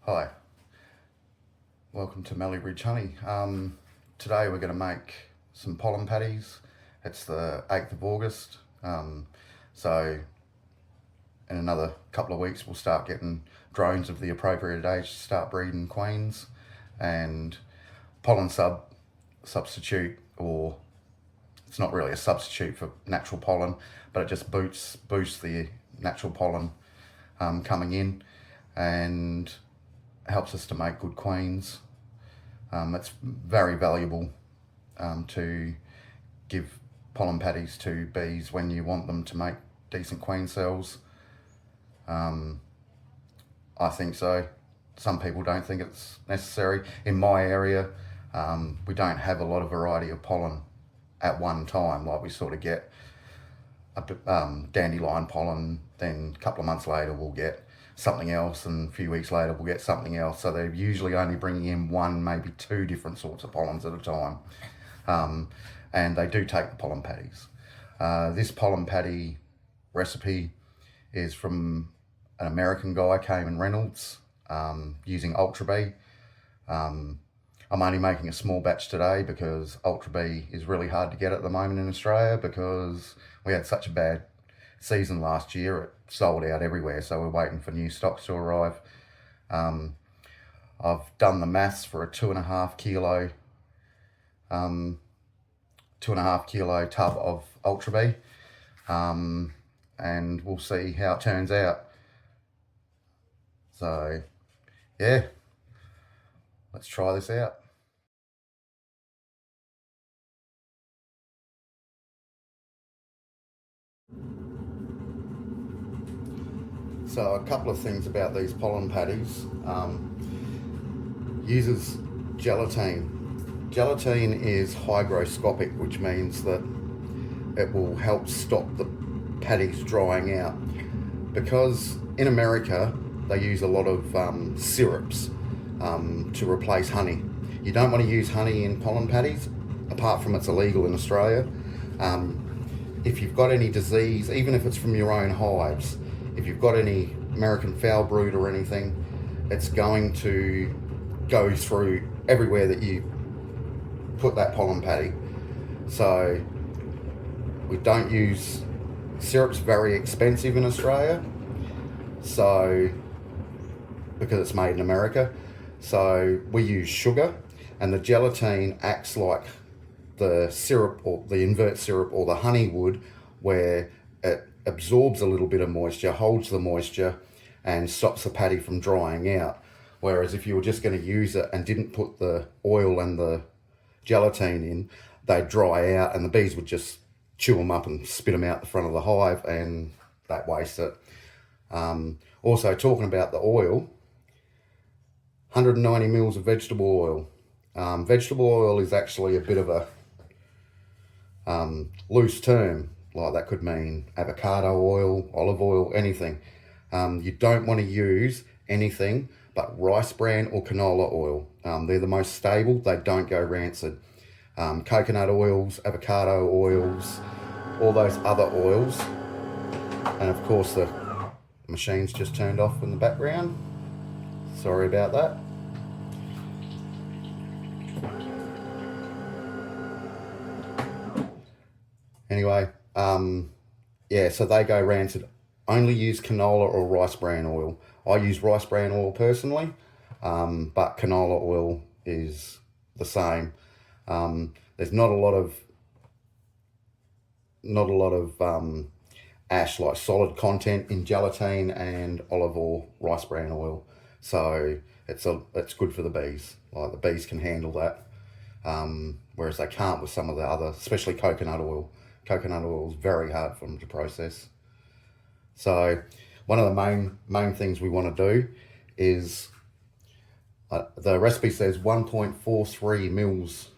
Hi, welcome to Mallee Ridge Honey. Today we're going to make some pollen patties. It's the 8th of August, so in another couple of weeks we'll start getting drones of the appropriate age to start breeding queens, and pollen substitute, or it's not really a substitute for natural pollen, but it just boosts the natural pollen coming in and helps us to make good queens. It's very valuable to give pollen patties to bees when you want them to make decent queen cells. I think so. Some people don't think it's necessary. In my area, we don't have a lot of variety of pollen at one time. Like, we sort of get a dandelion pollen, then a couple of months later we'll get something else, and a few weeks later we'll get something else. So they're usually only bringing in one, maybe two different sorts of pollens at a time. And they do take the pollen patties. This pollen patty recipe is from an American guy, Cayman Reynolds, using Ultra Bee. I'm only making a small batch today because Ultra Bee is really hard to get at the moment in Australia, because we had such a bad season last year. It sold out everywhere, so we're waiting for new stocks to arrive. I've done the maths for a 2.5 kilo tub of Ultra Bee, and we'll see how it turns out. So yeah, let's try this out. So a couple of things about these pollen patties. Uses gelatine. Gelatine is hygroscopic, which means that it will help stop the patties drying out. Because in America they use a lot of syrups to replace honey. You don't want to use honey in pollen patties, apart from it's illegal in Australia. If you've got any disease, even if it's from your own hives, if you've got any American foul brood or anything, it's going to go through everywhere that you put that pollen patty. So we don't use syrup's very expensive in Australia, so because it's made in America. So we use sugar, and the gelatine acts like the syrup, or the invert syrup, or the honey would, where it absorbs a little bit of moisture, holds the moisture, and stops the patty from drying out. Whereas if you were just going to use it and didn't put the oil and the gelatine in, they'd dry out, and the bees would just chew them up and spit them out the front of the hive, and that wastes it. Also, talking about the oil, 190 mils of vegetable oil. Vegetable oil is actually a bit of a loose term. Like, that could mean avocado oil, olive oil, anything. You don't want to use anything but rice bran or canola oil. They're the most stable. They don't go rancid. Coconut oils, avocado oils, all those other oils. And of course the machine's just turned off in the background. Sorry about that. Anyway, yeah, so they go rancid. Only use canola or rice bran oil. I use rice bran oil personally, but canola oil is the same. There's not a lot of ash, like solid content, in gelatine and olive oil, rice bran oil. So it's good for the bees. Like, the bees can handle that, whereas they can't with some of the other, especially coconut oil. Coconut oil is very hard for them to process. So one of the main things we want to do is, the recipe says 1.43 mils,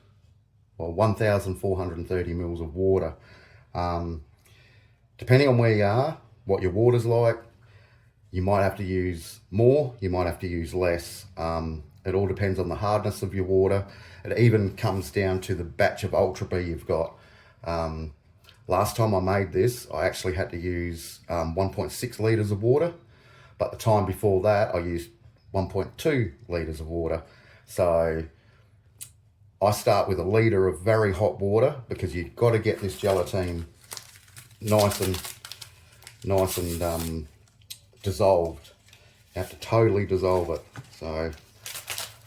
or 1,430 mils of water. Depending on where you are, what your water's like, you might have to use more, you might have to use less. It all depends on the hardness of your water. It even comes down to the batch of Ultra Bee you've got. Last time I made this, I actually had to use 1.6 litres of water, but the time before that I used 1.2 litres of water. So I start with a litre of very hot water because you've got to get this gelatine nice and dissolved. You have to totally dissolve it. So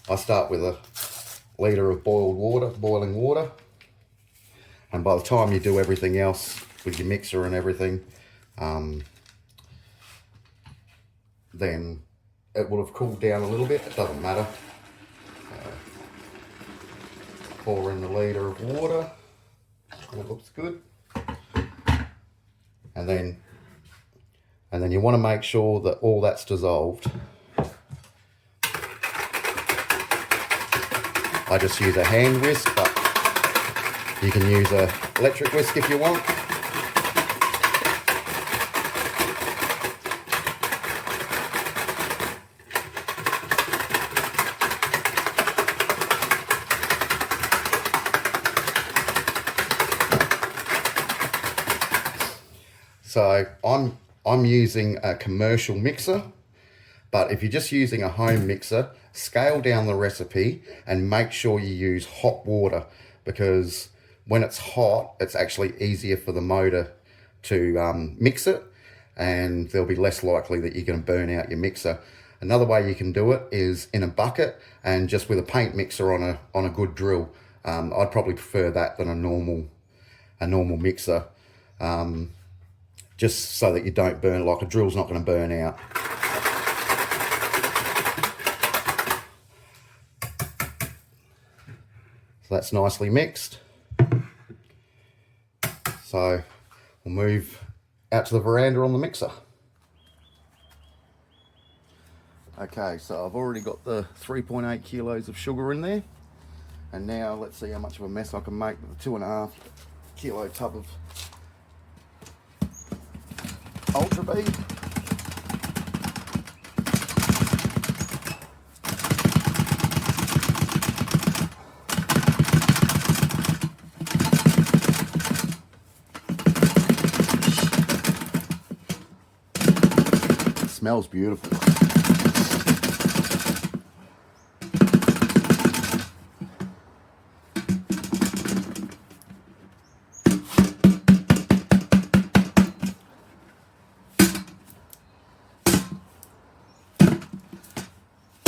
I start with a litre of boiling water, and by the time you do everything else with your mixer and everything, then it will have cooled down a little bit. It doesn't matter. Pour in the litre of water, and it looks good. And then you want to make sure that all that's dissolved. I just use a hand whisk, but you can use an electric whisk if you want. So I'm using a commercial mixer, but if you're just using a home mixer, scale down the recipe and make sure you use hot water, because when it's hot, it's actually easier for the motor to mix it, and there'll be less likely that you're going to burn out your mixer. Another way you can do it is in a bucket and just with a paint mixer on a good drill. I'd probably prefer that than a normal mixer. Just so that you don't burn, like a drill's not going to burn out. So that's nicely mixed. So we'll move out to the veranda on the mixer. Okay, so I've already got the 3.8 kilos of sugar in there. And now let's see how much of a mess I can make with a 2.5 kilo tub of Ultra Bee. It smells beautiful.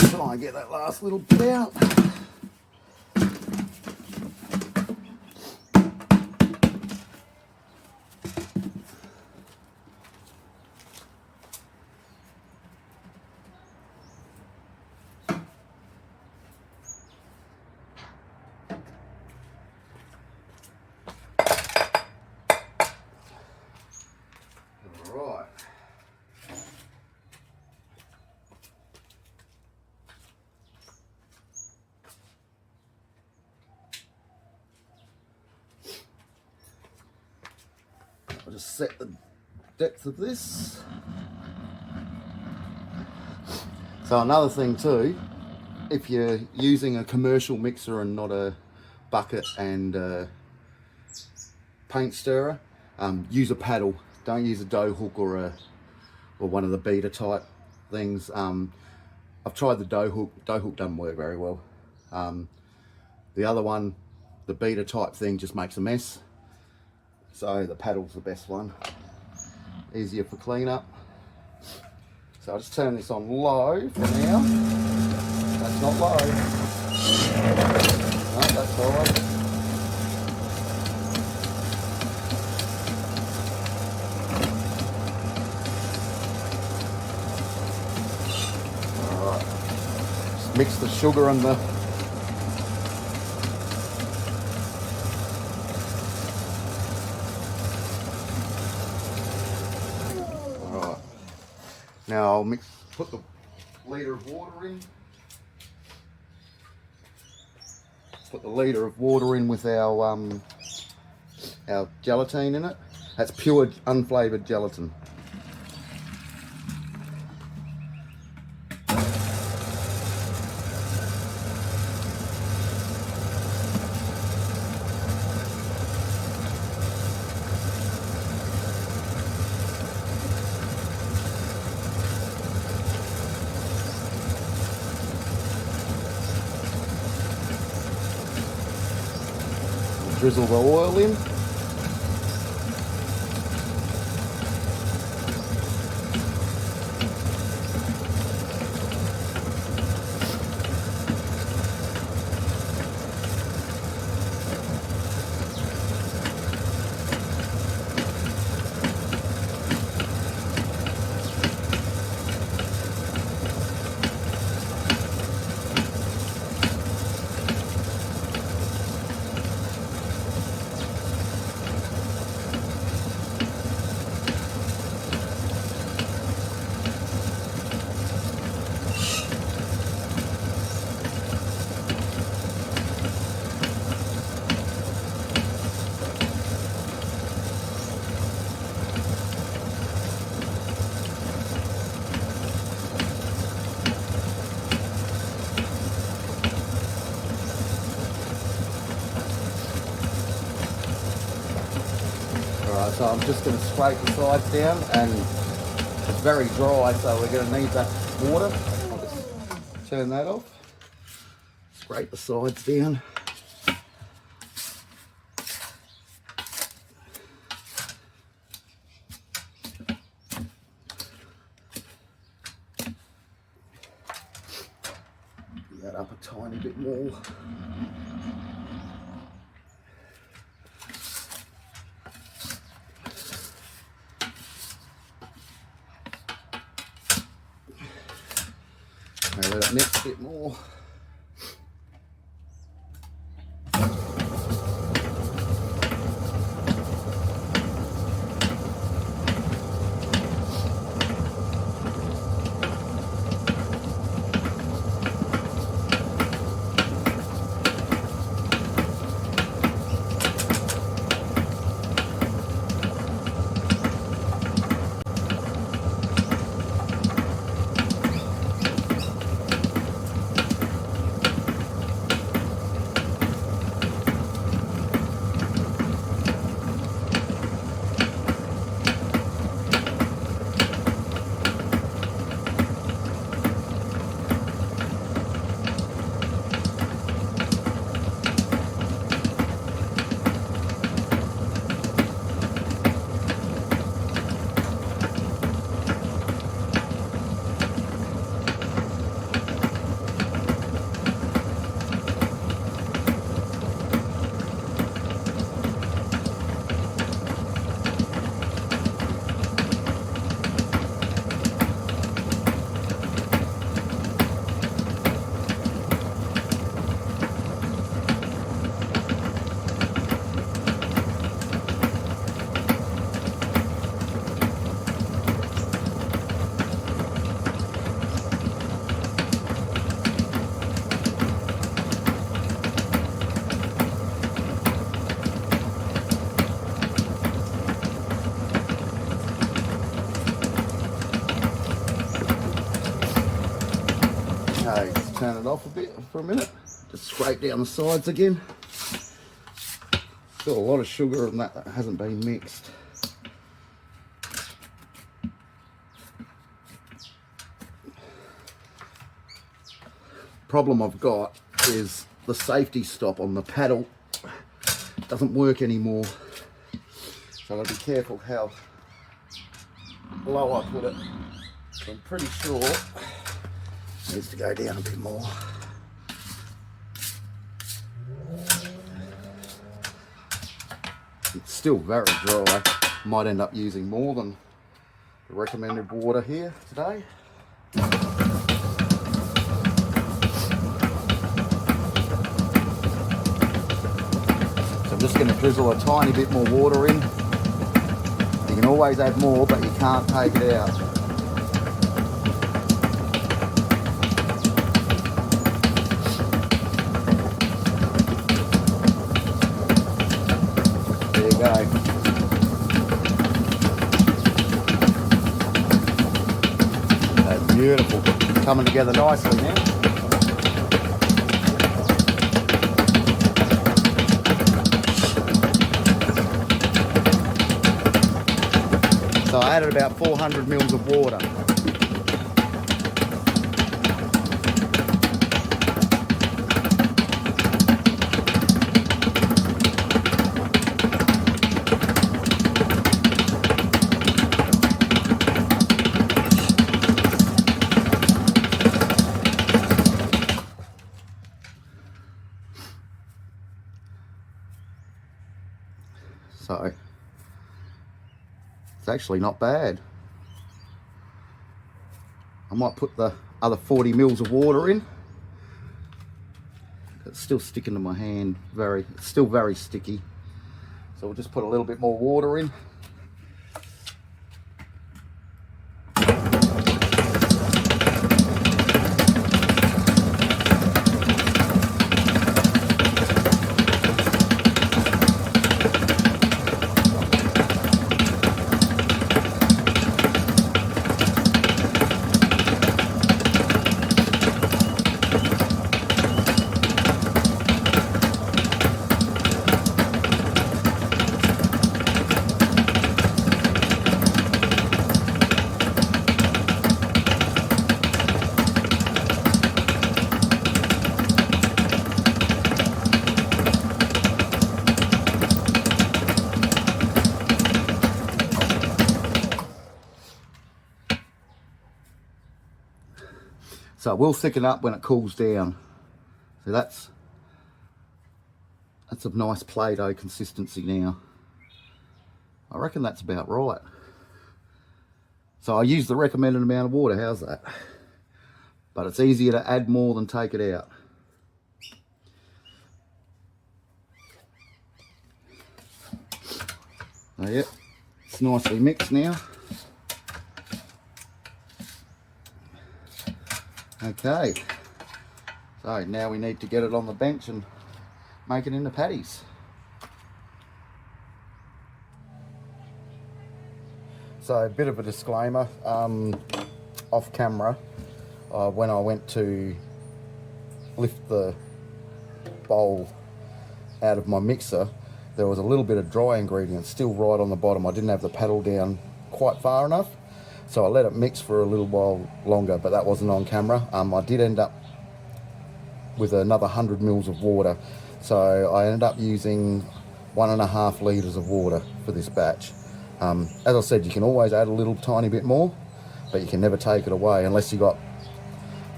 Try and get that last little bit out. All right. I'll just set the depth of this. So another thing too, if you're using a commercial mixer and not a bucket and paint stirrer, use a paddle. Don't use a dough hook or one of the beater type things. I've tried the dough hook. Dough hook doesn't work very well. The other one, the beater type thing, just makes a mess. So the paddle's the best one. Easier for cleanup. So I'll just turn this on low for now. That's not low. No, that's high. Alright. Just mix the sugar and the Now I'll put the litre of water in. Put the litre of water in with our gelatine in it. That's pure unflavoured gelatin. drizzle the oil in. Alright, so I'm just going to scrape the sides down, and it's very dry, so we're going to need that water. I'll just turn that off. Scrape the sides down. Bring that up a tiny bit more. Maybe that next bit more. Okay, just turn it off a bit for a minute. Just scrape down the sides again. Still a lot of sugar in that hasn't been mixed. Problem I've got is the safety stop on the paddle doesn't work anymore. So I've got to be careful how low I put it. So I'm pretty sure it needs to go down a bit more. It's still very dry. Might end up using more than the recommended water here today. So I'm just going to drizzle a tiny bit more water in. You can always add more, but you can't take it out. There you go. That's beautiful. Coming together nicely now. So I added about 400 mils of water. It's actually not bad. I might put the other 40 mils of water in. It's still sticking to my hand, it's still very sticky. So we'll just put a little bit more water in. So it will thicken up when it cools down. So that's a nice Play-Doh consistency now. I reckon that's about right. So I use the recommended amount of water, how's that? But it's easier to add more than take it out. So yeah, it's nicely mixed now. Okay, so now we need to get it on the bench and make it into patties. So a bit of a disclaimer, off camera, when I went to lift the bowl out of my mixer, there was a little bit of dry ingredient still right on the bottom. I didn't have the paddle down quite far enough. So I let it mix for a little while longer, but that wasn't on camera. I did end up with another 100 mils of water. So I ended up using 1.5 litres of water for this batch. As I said, you can always add a little tiny bit more, but you can never take it away unless you got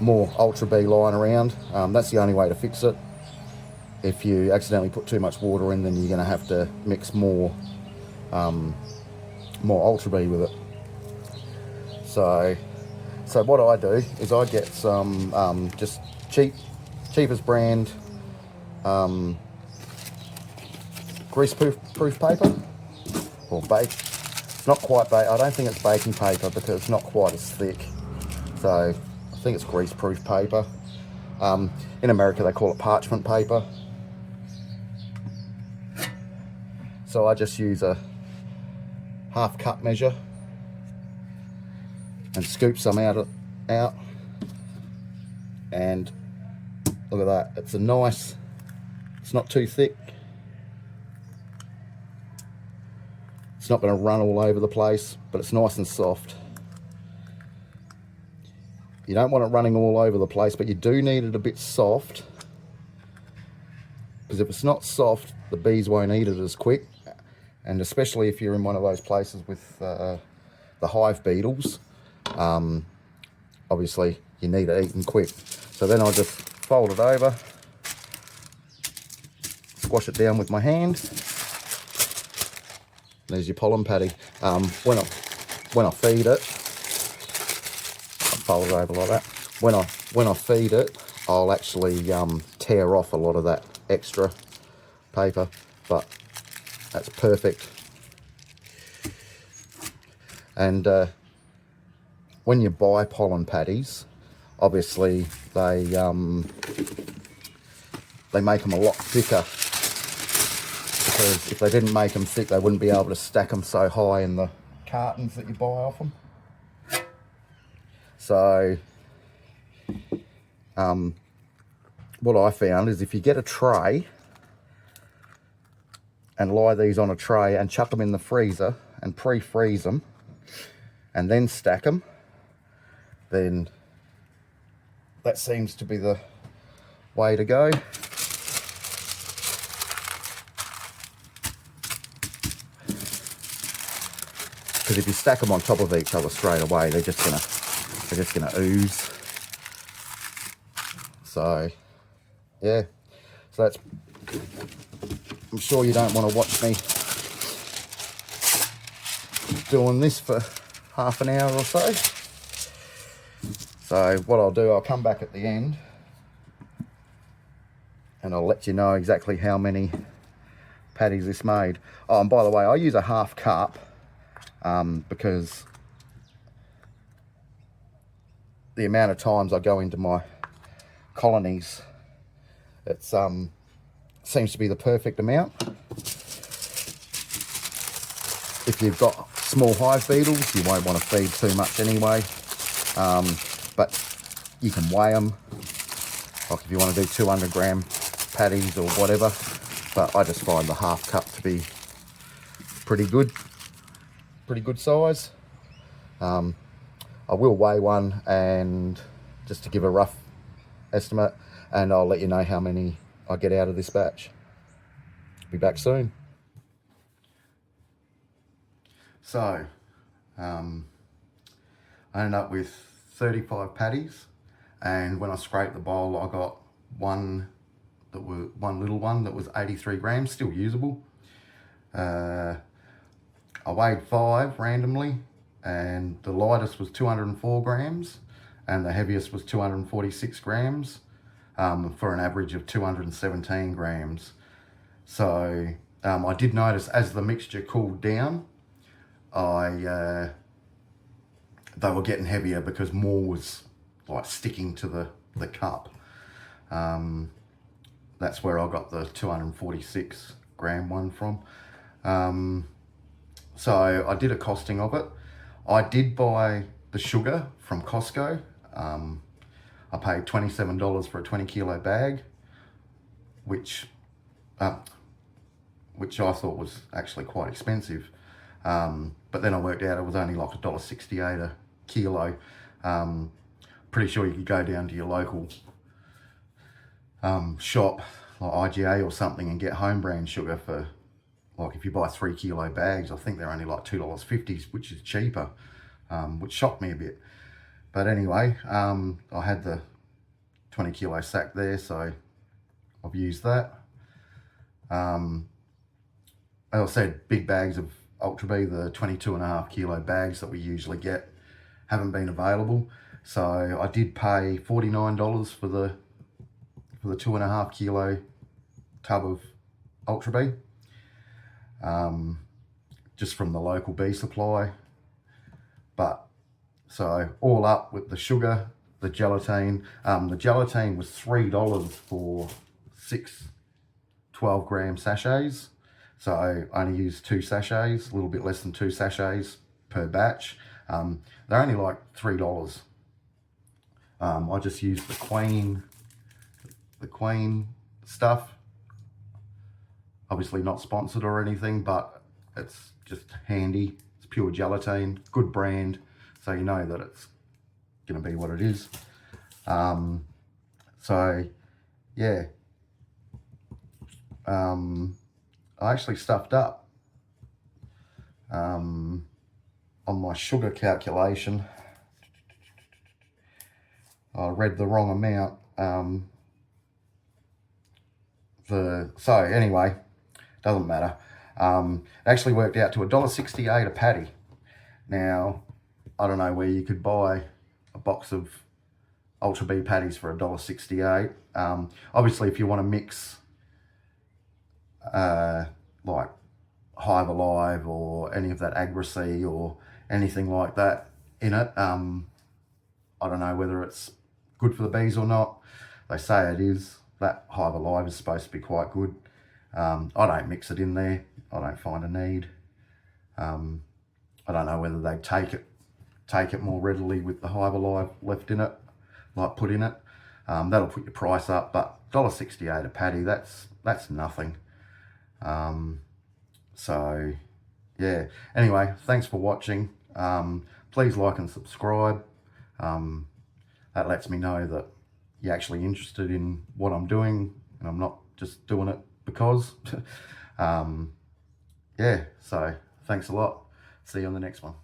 more Ultra B lying around. That's the only way to fix it. If you accidentally put too much water in, then you're going to have to mix more Ultra B with it. So what I do is I get some just cheapest brand grease-proof paper, or it's not quite I don't think it's baking paper because it's not quite as thick. So I think it's grease-proof paper. In America they call it parchment paper. So I just use a half cup measure and scoop some out, and look at that. It's it's not too thick. It's not going to run all over the place, but it's nice and soft. You don't want it running all over the place, but you do need it a bit soft, because if it's not soft, the bees won't eat it as quick, and especially if you're in one of those places with the hive beetles. Obviously you need it eaten quick. So then I'll just fold it over, squash it down with my hand. There's your pollen patty. When I feed it, I'll fold it over like that. When I feed it, I'll actually tear off a lot of that extra paper, but that's perfect. And when you buy pollen patties, obviously they make them a lot thicker, because if they didn't make them thick, they wouldn't be able to stack them so high in the cartons that you buy off them. So what I found is if you get a tray and lie these on a tray and chuck them in the freezer and pre-freeze them and then stack them, then that seems to be the way to go. Because if you stack them on top of each other straight away, they're just gonna ooze. So yeah, so that's, I'm sure you don't want to watch me doing this for half an hour or so. So what I'll do, I'll come back at the end and I'll let you know exactly how many patties this made. Oh, and by the way, I use a half cup because the amount of times I go into my colonies, it's seems to be the perfect amount. If you've got small hive beetles, you won't want to feed too much anyway, but you can weigh them, like if you want to do 200 gram patties or whatever, but I just find the half cup to be pretty good size. I will weigh one and just to give a rough estimate, and I'll let you know how many I get out of this batch. Be back soon. So I ended up with 35 patties, and when I scraped the bowl I got one little one that was 83 grams, still usable. I weighed 5 randomly, and the lightest was 204 grams and the heaviest was 246 grams, for an average of 217 grams. So I did notice as the mixture cooled down, they were getting heavier because more was like sticking to the cup. That's where I got the 246 gram one from. So I did a costing of it. I did buy the sugar from Costco. I paid $27 for a 20 kilo bag, which I thought was actually quite expensive. But then I worked out it was only like $1.68 a kilo. Pretty sure you could go down to your local shop like IGA or something and get home brand sugar for, like if you buy 3 kilo bags, I think they're only like $2.50, which is cheaper, which shocked me a bit. But anyway, I had the 20 kilo sack there, so I've used that. As I said, big bags of Ultra Bee, the 22.5 kilo bags that we usually get, haven't been available. So I did pay $49 for the 2.5 kilo tub of Ultra Bee, just from the local bee supply. But so all up with the sugar, the gelatine was $3 for 6 12 gram sachets. So I only used 2 sachets, a little bit less than 2 sachets per batch. They're only like $3. I just used the Queen stuff. Obviously not sponsored or anything, but it's just handy. It's pure gelatine, good brand, so you know that it's gonna be what it is. So yeah, I actually stuffed up on my sugar calculation. I read the wrong amount. So anyway, doesn't matter. It actually worked out to $1.68 a patty. Now, I don't know where you could buy a box of Ultra Bee patties for $1.68. Obviously, if you want to mix like Hive Alive or any of that Agrasea or anything like that in it, I don't know whether it's good for the bees or not. They say it is. That Hive Alive is supposed to be quite good. I don't mix it in there. I don't find a need. I don't know whether they take it more readily with the Hive Alive left in it, like put in it. That'll put your price up, but $1.68 a patty, that's nothing. So yeah, anyway, thanks for watching. Please like and subscribe. That lets me know that you're actually interested in what I'm doing and I'm not just doing it because. Yeah, so thanks a lot. See you on the next one.